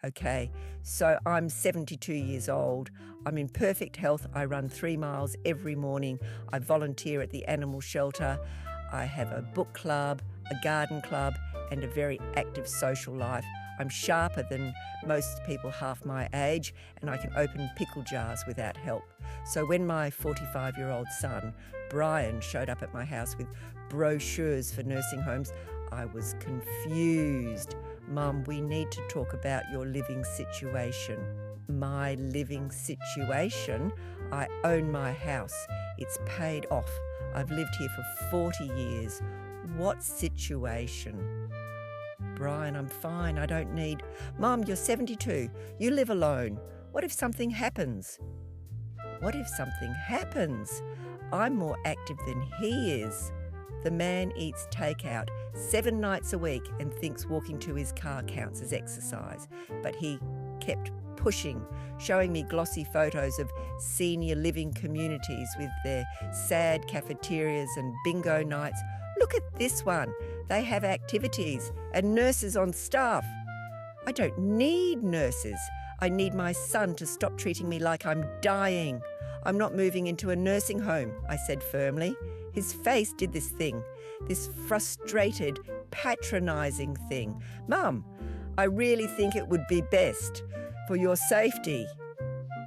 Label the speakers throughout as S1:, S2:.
S1: Okay, so I'm 72 years old. I'm in perfect health. I run 3 miles every morning. I volunteer at the animal shelter. I have a book club, a garden club, and a very active social life. I'm sharper than most people half my age, and I can open pickle jars without help. So when my 45-year-old son, Brian, showed up at my house with brochures for nursing homes, I was confused. Mum, we need to talk about your living situation. My living situation? I own my house. It's paid off. I've lived here for 40 years. What situation? Brian, I'm fine. I don't need... Mum, you're 72. You live alone. What if something happens? What if something happens? I'm more active than he is. The man eats takeout 7 nights a week and thinks walking to his car counts as exercise. But he kept pushing, showing me glossy photos of senior living communities with their sad cafeterias and bingo nights. Look at this one. They have activities and nurses on staff. I don't need nurses. I need my son to stop treating me like I'm dying. I'm not moving into a nursing home, I said firmly. His face did this thing, this frustrated, patronising thing. Mum, I really think it would be best for your safety.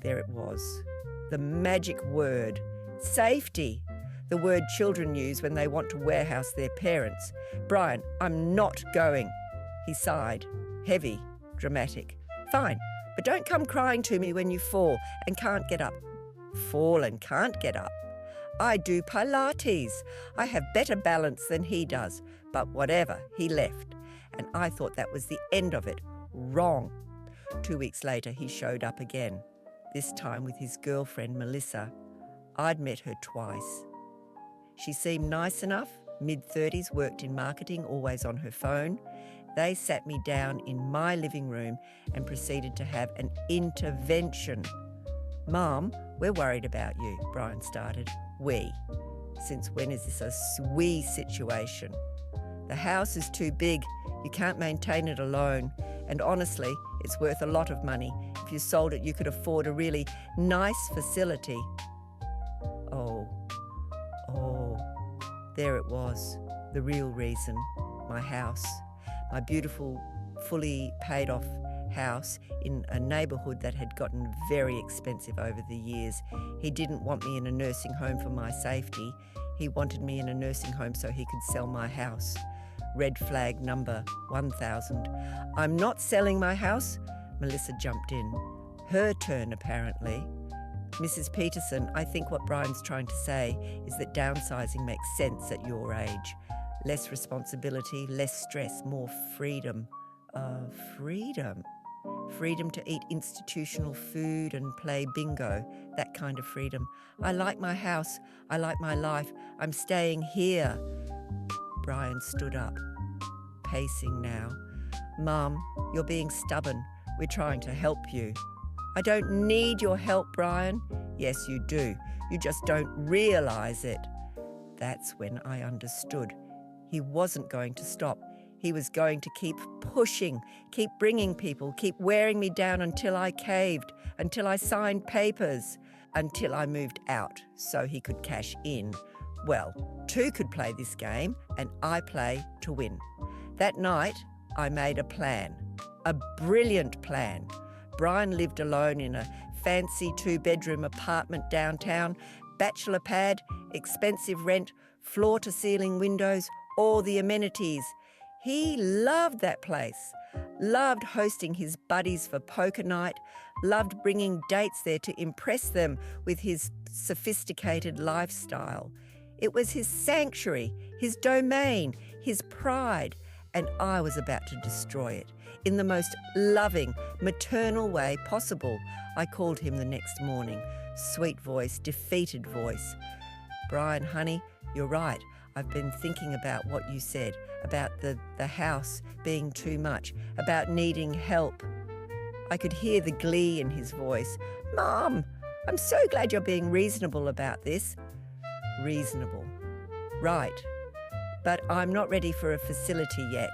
S1: There it was, the magic word, safety, the word children use when they want to warehouse their parents. Brian, I'm not going. He sighed, heavy, dramatic. Fine, but don't come crying to me when you fall and can't get up. Fall and can't get up. I do Pilates. I have better balance than he does. But whatever, he left. And I thought that was the end of it. Wrong. 2 weeks later, he showed up again, this time with his girlfriend, Melissa. I'd met her twice. She seemed nice enough, mid-30s, worked in marketing, always on her phone. They sat me down in my living room and proceeded to have an intervention. Mom, we're worried about you, Brian started. We. Since when is this a we situation? The house is too big. You can't maintain it alone. And honestly, it's worth a lot of money. If you sold it, you could afford a really nice facility. Oh, there it was. The real reason. My house. My beautiful, fully paid off house in a neighbourhood that had gotten very expensive over the years. He didn't want me in a nursing home for my safety. He wanted me in a nursing home so he could sell my house. Red flag number 1000. I'm not selling my house. Melissa jumped in. Her turn, apparently. Mrs. Peterson, I think what Brian's trying to say is that downsizing makes sense at your age. Less responsibility, less stress, more freedom. Freedom. Freedom to eat institutional food and play bingo, that kind of freedom. I like my house. I like my life. I'm staying here. Brian stood up, pacing now. Mum, you're being stubborn. We're trying to help you. I don't need your help, Brian. Yes, you do. You just don't realise it. That's when I understood. He wasn't going to stop. He was going to keep pushing, keep bringing people, keep wearing me down until I caved, until I signed papers, until I moved out so he could cash in. Well, 2 could play this game and I play to win. That night, I made a plan, a brilliant plan. Brian lived alone in a fancy 2-bedroom apartment downtown, bachelor pad, expensive rent, floor-to-ceiling windows, all the amenities. He loved that place, loved hosting his buddies for poker night, loved bringing dates there to impress them with his sophisticated lifestyle. It was his sanctuary, his domain, his pride, and I was about to destroy it in the most loving, maternal way possible. I called him the next morning. Sweet voice, defeated voice. Brian, honey, you're right. I've been thinking about what you said, about the house being too much, about needing help. I could hear the glee in his voice. Mom, I'm so glad you're being reasonable about this. Reasonable. Right. But I'm not ready for a facility yet.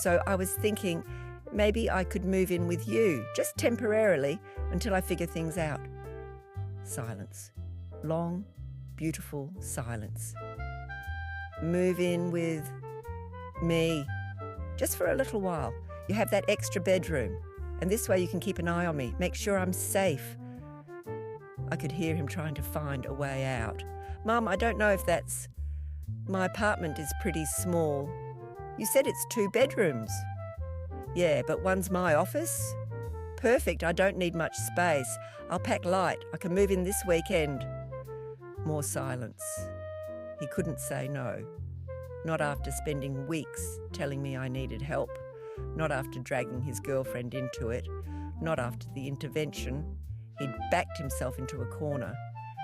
S1: So I was thinking, Maybe I could move in with you, just temporarily, until I figure things out. Silence. Long, beautiful silence. Move in with me, just for a little while. You have that extra bedroom, and this way you can keep an eye on me, make sure I'm safe. I could hear him trying to find a way out. Mum, I don't know if that's... My apartment is pretty small. You said it's 2 bedrooms. Yeah, but one's my office. Perfect, I don't need much space. I'll pack light. I can move in this weekend. More silence. He couldn't say no. Not after spending weeks telling me I needed help. Not after dragging his girlfriend into it. Not after the intervention. He'd backed himself into a corner,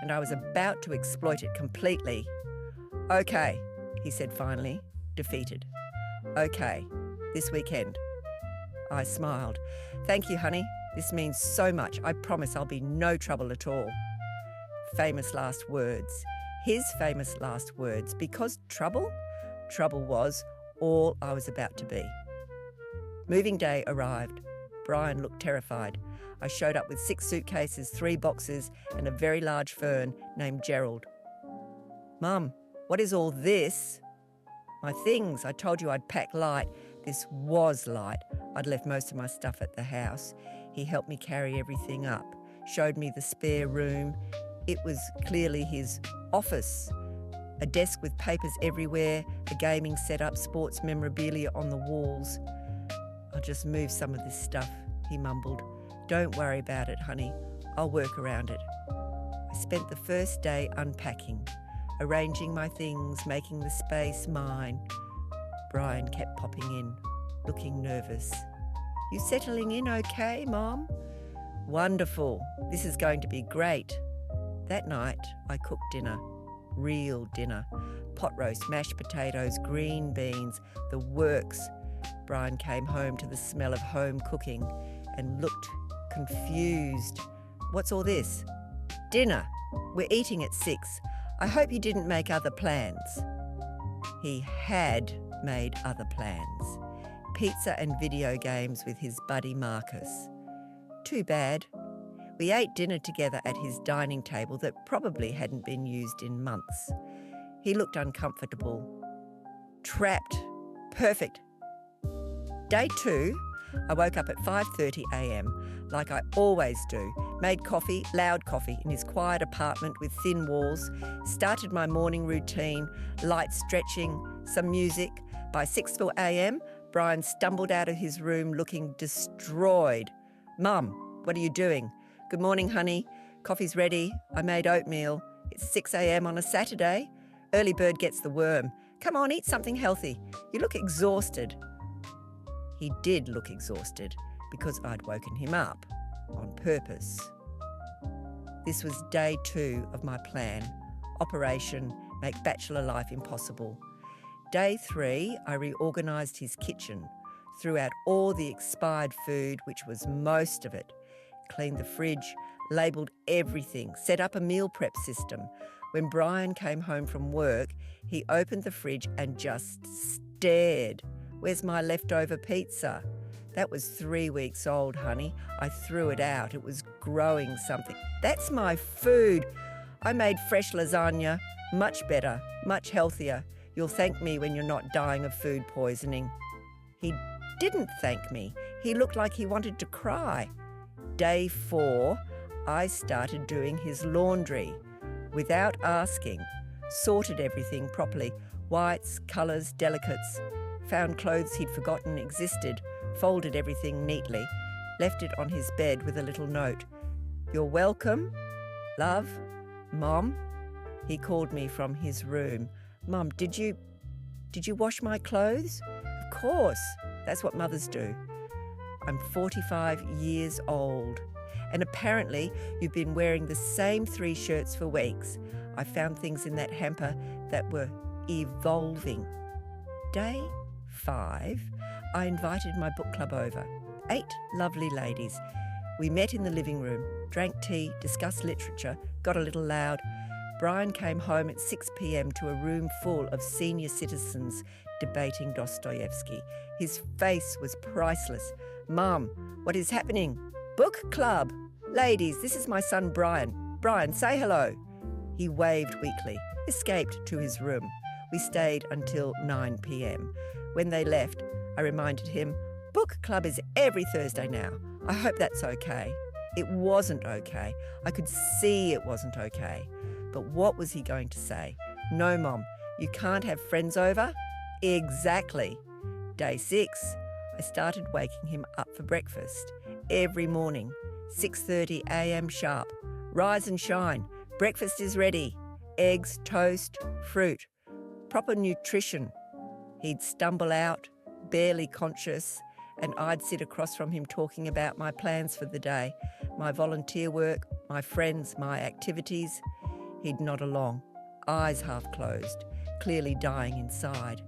S1: and I was about to exploit it completely. Okay, he said finally, defeated. Okay, this weekend. I smiled. Thank you, honey. This means so much. I promise I'll be no trouble at all. Famous last words. His famous last words. Because trouble? Trouble was all I was about to be. Moving day arrived. Brian looked terrified. I showed up with 6 suitcases, 3 boxes, and a very large fern named Gerald. Mum, what is all this? My things. I told you I'd pack light. This was light. I'd left most of my stuff at the house. He helped me carry everything up, showed me the spare room. It was clearly his office. A desk with papers everywhere, a gaming setup, sports memorabilia on the walls. I'll just move some of this stuff, he mumbled. Don't worry about it, honey. I'll work around it. I spent the first day unpacking, arranging my things, making the space mine. Brian kept popping in, looking nervous. You settling in okay, Mom? Wonderful. This is going to be great. That night, I cooked dinner. Real dinner. Pot roast, mashed potatoes, green beans, the works. Brian came home to the smell of home cooking and looked confused. What's all this? Dinner. We're eating at 6. I hope you didn't make other plans. He had made other plans. Pizza and video games with his buddy Marcus. Too bad. We ate dinner together at his dining table that probably hadn't been used in months. He looked uncomfortable. Trapped. Perfect. Day 2, I woke up at 5:30 a.m, like I always do, made coffee, loud coffee, in his quiet apartment with thin walls, started my morning routine, light stretching, some music. By 6 a.m, Brian stumbled out of his room looking destroyed. Mum, what are you doing? Good morning, honey. Coffee's ready. I made oatmeal. It's 6 a.m. on a Saturday. Early bird gets the worm. Come on, eat something healthy. You look exhausted. He did look exhausted because I'd woken him up on purpose. This was day 2 of my plan. Operation Make Bachelor Life Impossible. Day 3, I reorganised his kitchen, threw out all the expired food, which was most of it, cleaned the fridge, labelled everything, set up a meal prep system. When Brian came home from work, he opened the fridge and just stared. Where's my leftover pizza? That was 3 weeks old, honey. I threw it out. It was growing something. That's my food. I made fresh lasagna. Much better, much healthier. You'll thank me when you're not dying of food poisoning. He didn't thank me. He looked like he wanted to cry. Day 4, I started doing his laundry. Without asking, sorted everything properly. Whites, colours, delicates. Found clothes he'd forgotten existed, folded everything neatly, left it on his bed with a little note. You're welcome. Love. Mom. He called me from his room. Mum, did you wash my clothes? Of course. That's what mothers do. I'm 45 years old, and apparently you've been wearing the same 3 shirts for weeks. I found things in that hamper that were evolving. Day 5, I invited my book club over. 8 lovely ladies. We met in the living room, drank tea, discussed literature, got a little loud. Brian came home at 6 p.m. to a room full of senior citizens debating Dostoevsky. His face was priceless. Mum, what is happening? Book club. Ladies, this is my son Brian. Brian, say hello. He waved weakly, escaped to his room. We stayed until 9 p.m. When they left, I reminded him, book club is every Thursday now. I hope that's okay. It wasn't okay. I could see it wasn't okay. But what was he going to say? No, Mom, you can't have friends over? Exactly. Day 6, I started waking him up for breakfast. Every morning, 6:30 a.m. sharp. Rise and shine. Breakfast is ready. Eggs, toast, fruit. Proper nutrition. He'd stumble out, barely conscious, and I'd sit across from him talking about my plans for the day, my volunteer work, my friends, my activities. He'd nod along, eyes half closed, clearly dying inside.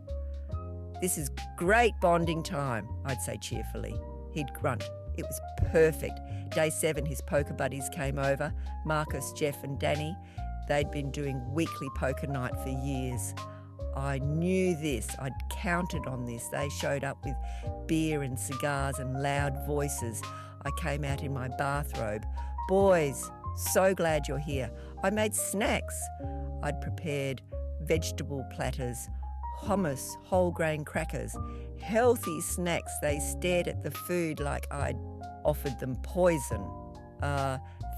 S1: This is great bonding time, I'd say cheerfully. He'd grunt. It was perfect. Day 7, his poker buddies came over, Marcus, Jeff and Danny. They'd been doing weekly poker night for years. I knew this. I'd counted on this. They showed up with beer and cigars and loud voices. I came out in my bathrobe. Boys, so glad you're here. I made snacks. I'd prepared vegetable platters, hummus, whole grain crackers, healthy snacks. They stared at the food like I'd offered them poison.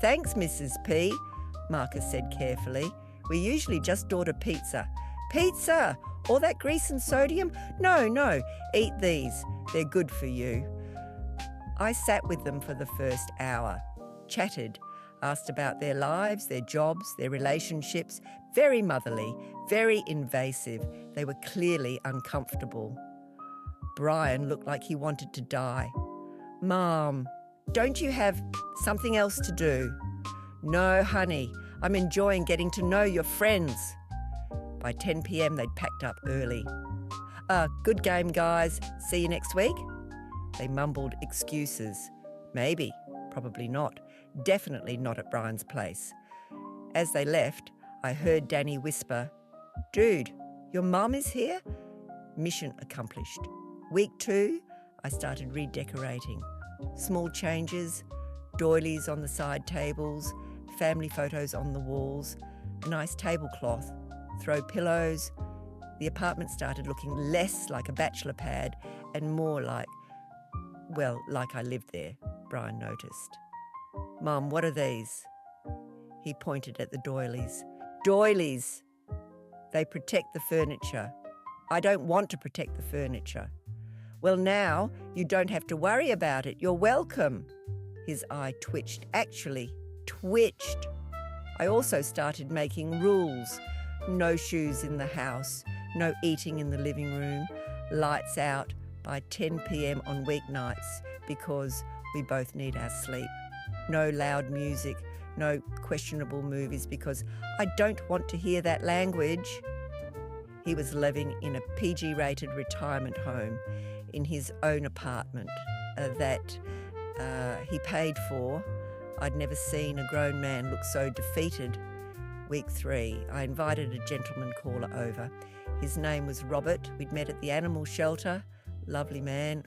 S1: Thanks, Mrs. P, Marcus said carefully. We usually just order pizza. Pizza? All that grease and sodium? No, eat these. They're good for you. I sat with them for the first hour, chatted, asked about their lives, their jobs, their relationships. Very motherly, very invasive. They were clearly uncomfortable. Brian looked like he wanted to die. Mom, don't you have something else to do? No, honey, I'm enjoying getting to know your friends. By 10 p.m. they'd packed up early. Good game, guys. See you next week? They mumbled excuses. Maybe, probably not. Definitely not at Brian's place. As they left, I heard Danny whisper, Dude, your mum is here? Mission accomplished. Week 2, I started redecorating. Small changes, doilies on the side tables, family photos on the walls, a nice tablecloth, throw pillows. The apartment started looking less like a bachelor pad and more like I lived there, Brian noticed. Mum, what are these? He pointed at the doilies. Doilies! They protect the furniture. I don't want to protect the furniture. Well, now you don't have to worry about it. You're welcome. His eye twitched. Actually, twitched. I also started making rules. No shoes in the house. No eating in the living room. Lights out by 10 p.m. on weeknights because we both need our sleep. No loud music. No questionable movies because I don't want to hear that language. He was living in a PG-rated retirement home in his own apartment that he paid for. I'd never seen a grown man look so defeated. Week 3, I invited a gentleman caller over. His name was Robert. We'd met at the animal shelter. Lovely man,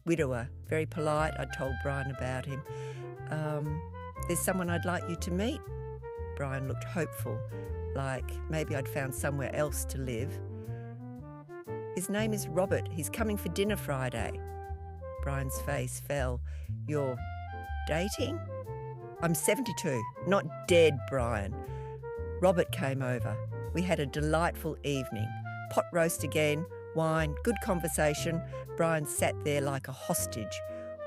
S1: widower, very polite. I told Brian about him. There's someone I'd like you to meet. Brian looked hopeful, like maybe I'd found somewhere else to live. His name is Robert. He's coming for dinner Friday. Brian's face fell. You're dating? I'm 72, not dead, Brian. Robert came over. We had a delightful evening. Pot roast again, wine, good conversation. Brian sat there like a hostage,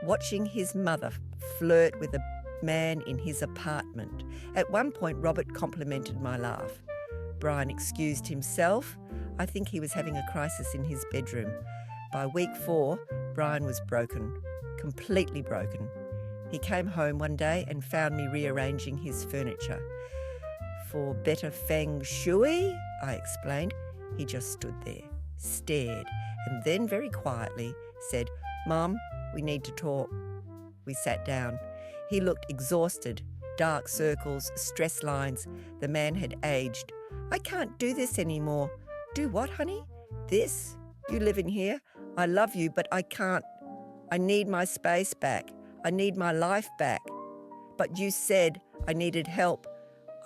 S1: watching his mother flirt with a man in his apartment. At one point, Robert complimented my laugh. Brian excused himself. I think he was having a crisis in his bedroom. By week 4, Brian was broken, completely broken. He came home one day and found me rearranging his furniture. For better feng shui, I explained. He just stood there, stared, and then very quietly said, Mum, we need to talk. We sat down. He looked exhausted, dark circles, stress lines. The man had aged. I can't do this anymore. Do what, honey? This? You live in here? I love you, but I can't. I need my space back. I need my life back. But you said I needed help.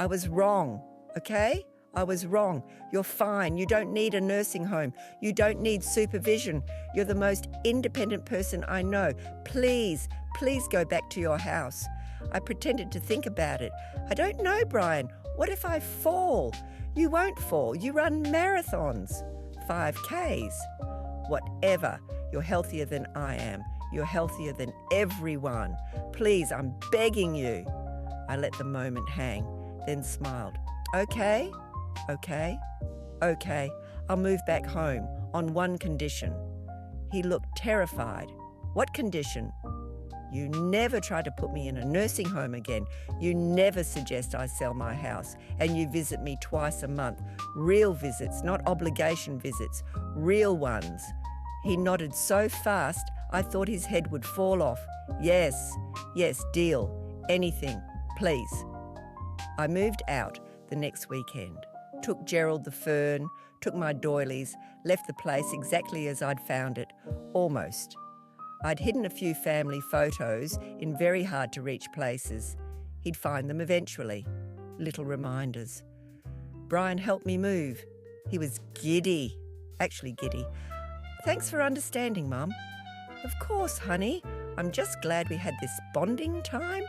S1: I was wrong, okay? I was wrong. You're fine. You don't need a nursing home. You don't need supervision. You're the most independent person I know. Please, please go back to your house. I pretended to think about it. I don't know, Brian. What if I fall? You won't fall. You run marathons, 5Ks. Whatever. You're healthier than I am. You're healthier than everyone. Please, I'm begging you. I let the moment hang, then smiled. Okay, I'll move back home on one condition. He looked terrified. What condition? You never try to put me in a nursing home again. You never suggest I sell my house, and you visit me twice a month. Real visits, not obligation visits. Real ones. He nodded so fast, I thought his head would fall off. Yes, deal. Anything, please. I moved out the next weekend. Took Gerald the fern, took my doilies, left the place exactly as I'd found it, almost. I'd hidden a few family photos in very hard-to-reach places. He'd find them eventually. Little reminders. Brian helped me move. He was giddy. Actually giddy. Thanks for understanding, Mum. Of course, honey. I'm just glad we had this bonding time.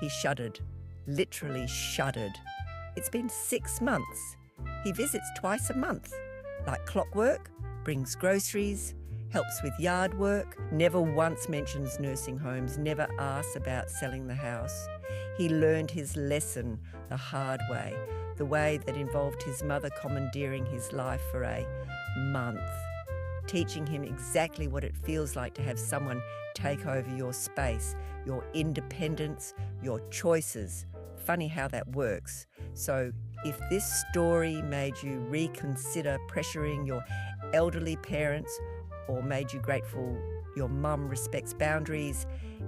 S1: He shuddered. Literally shuddered. It's been 6 months. He visits twice a month. Like clockwork, brings groceries, helps with yard work, never once mentions nursing homes, never asks about selling the house. He learned his lesson the hard way, the way that involved his mother commandeering his life for a month, teaching him exactly what it feels like to have someone take over your space, your independence, your choices. Funny how that works. So if this story made you reconsider pressuring your elderly parents or made you grateful your mum respects boundaries,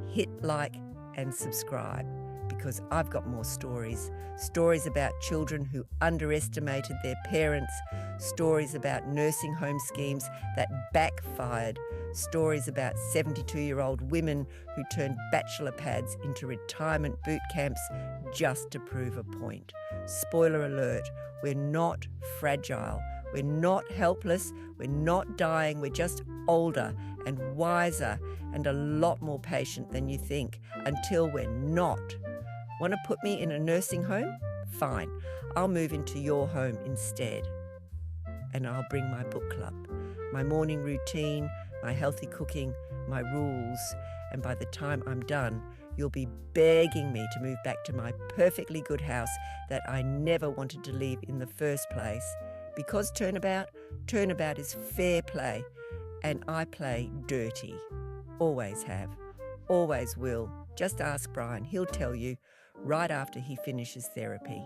S1: hit like and subscribe, because I've got more stories. Stories about children who underestimated their parents, stories about nursing home schemes that backfired, stories about 72-year-old women who turned bachelor pads into retirement boot camps just to prove a point. Spoiler alert, we're not fragile. We're not helpless, we're not dying, we're just older and wiser and a lot more patient than you think, until we're not. Want to put me in a nursing home? Fine, I'll move into your home instead. And I'll bring my book club, my morning routine, my healthy cooking, my rules, and by the time I'm done, you'll be begging me to move back to my perfectly good house that I never wanted to leave in the first place. Because turnabout is fair play, and I play dirty. Always have, always will. Just ask Brian, he'll tell you right after he finishes therapy.